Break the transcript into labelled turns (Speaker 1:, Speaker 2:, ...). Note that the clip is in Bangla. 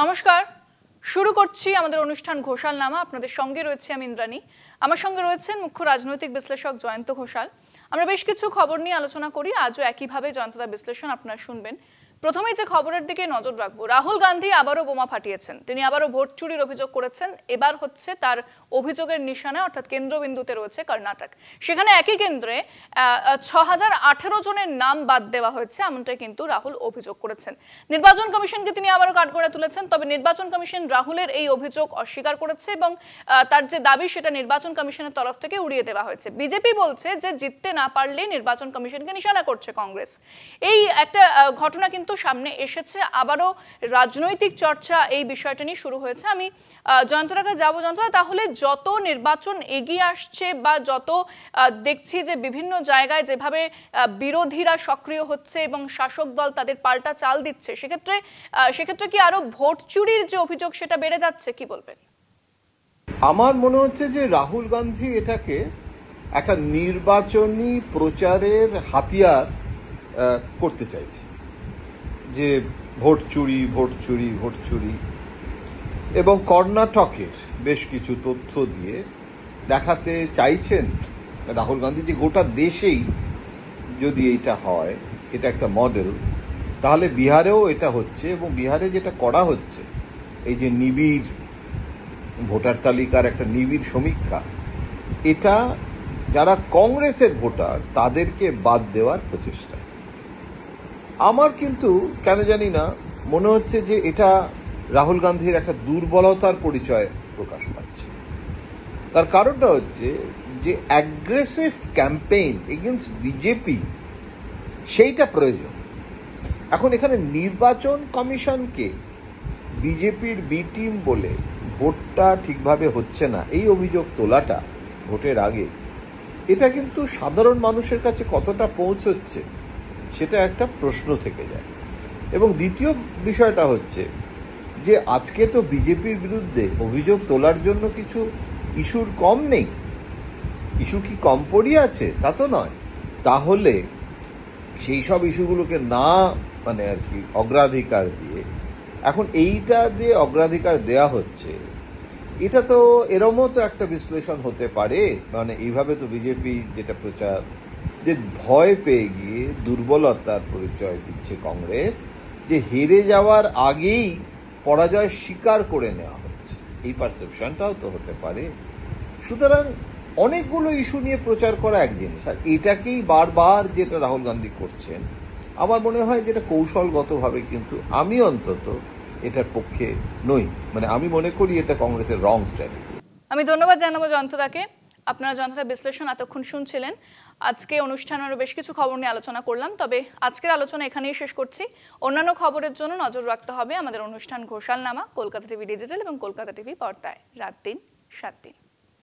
Speaker 1: নমস্কার, শুরু করছি আমাদের অনুষ্ঠান ঘোষালনামা। আপনাদের সঙ্গে রয়েছে আমি ইন্দ্রাণী। আমার সঙ্গে রয়েছেন মুখ্য রাজনৈতিক বিশ্লেষক জয়ন্ত ঘোষাল। আমরা বেশ কিছু খবর নিয়ে আলোচনা করি, আজও একইভাবে জয়ন্তদার বিশ্লেষণ আপনারা শুনবেন। প্রথমেই যে খবরের দিকে নজর রাখবো, রাহুল গান্ধী আবারও বোমা ফাটিয়েছেন। তিনি আবারও ভোট চুরির অভিযোগ করেছেন। এবার হচ্ছে তার অভিযোগের নিশানা অর্থাৎ কেন্দ্রবিন্দুতে রয়েছে কর্ণাটক। সেখানে একই কেন্দ্রে ৬০১৮ জনের নাম বাদ দেওয়া হয়েছে, এমনটাই কিন্তু রাহুল অভিযোগ করেছেন। নির্বাচন কমিশনকে তিনি আবারও কাঠগড়ায় তুলেছেন। তবে নির্বাচন কমিশন রাহুলের এই অভিযোগ অস্বীকার করেছে এবং তার যে দাবি সেটা নির্বাচন কমিশনের তরফ থেকে উড়িয়ে দেওয়া হয়েছে। বিজেপি বলছে যে জিততে না পারলে নির্বাচন কমিশনকে নিশানা করছে কংগ্রেস। এই একটা ঘটনা কিন্তু সামনে এসেছে। আবারও রাজনৈতিক চর্চা এই বিষয়টা নিয়ে শুরু হয়েছে। আমি জয়ন্তর কাছে যাবো। জয়ন্তরা, তাহলে যত নির্বাচন এগিয়ে আসছে বা যত দেখছি যে বিভিন্ন জায়গায় যেভাবে বিরোধীরা সক্রিয় হচ্ছে এবং শাসক দল তাদের পাল্টা চাল দিচ্ছে, সেক্ষেত্রে কি আরো ভোট চুরির যে অভিযোগ সেটা বেড়ে যাচ্ছে, কি বলবেন?
Speaker 2: আমার মনে হচ্ছে যে রাহুল গান্ধী এটাকে একটা নির্বাচনী প্রচারের হাতিয়ার করতে চাইছে, যে ভোট চুরি ভোট চুরি ভোট চুরি, এবং কর্ণাটকের বেশ কিছু তথ্য দিয়ে দেখাতে চাইছেন রাহুল গান্ধী যে গোটা দেশেই যদি এইটা হয়, এটা একটা মডেল, তাহলে বিহারেও এটা হচ্ছে। এবং বিহারে যেটা করা হচ্ছে, এই যে নিবিড় ভোটার তালিকার একটা নিবিড় সমীক্ষা, এটা যারা কংগ্রেসের ভোটার তাদেরকে বাদ দেওয়ার প্রচেষ্টা। আমার কিন্তু কেন জানি না মনে হচ্ছে যে এটা রাহুল গান্ধীর একটা দুর্বলতার পরিচয় প্রকাশ পাচ্ছে। তার কারণটা হচ্ছে যে অ্যাগ্রেসিভ ক্যাম্পেইন এগেইনস্ট বিজেপি সেইটা প্রয়োজন। এখন এখানে নির্বাচন কমিশনকে বিজেপির বি টিম বলে ভোটটা ঠিকভাবে হচ্ছে না এই অভিযোগ তোলাটা ভোটের আগে, এটা কিন্তু সাধারণ মানুষের কাছে কতটা পৌঁছচ্ছে সেটা একটা প্রশ্ন থেকে যায়। এবং দ্বিতীয় বিষয়টা হচ্ছে যে আজকে তো বিজেপির বিরুদ্ধে অভিযোগ তোলার জন্য কিছু ইস্যুর কম নেই। ইস্যু কি কম পড়িয়ে আছে? তা তো নয়। তাহলে সেই সব ইস্যুগুলোকে না আর কি অগ্রাধিকার দিয়ে এখন এইটা দিয়ে অগ্রাধিকার দেয়া হচ্ছে, এটা তো এরমও তো একটা বিশ্লেষণ হতে পারে। এইভাবে তো বিজেপি যেটা প্রচার, যে ভয় পেয়ে গিয়ে দুর্বলতার পরিচয় দিচ্ছে কংগ্রেস, যে হেরে যাওয়ার আগেই পরাজয় স্বীকার করে নেওয়া হচ্ছে, এই পারসেপশনটাও তো হতে পারে। সুতরাং অনেকগুলো ইস্যু নিয়ে প্রচার করা এক জিনিস, আর এটাকেই বারবার যেটা রাহুল গান্ধী করছেন, আমার মনে হয় যেটা কৌশলগতভাবে কিন্তু আমি অন্তত এটার পক্ষে নই। আমি মনে করি এটা কংগ্রেসের রং স্ট্র্যাটেজি।
Speaker 1: আমি ধন্যবাদ জানাবো জয়ন্তদাকে। আপনারা জয়ন্তদার বিশ্লেষণ এতক্ষণ শুনছিলেন। আজকে অনুষ্ঠানে আরো বেশ কিছু খবর নিয়ে আলোচনা করলাম, তবে আজকের আলোচনা এখানেই শেষ করছি। অন্যান্য খবরের জন্য নজর রাখতে হবে আমাদের অনুষ্ঠান ঘোষালনামা, কলকাতা টিভি ডিজিটাল এবং কলকাতা টিভি পর্দায় রাত ৩, ৭ দিন।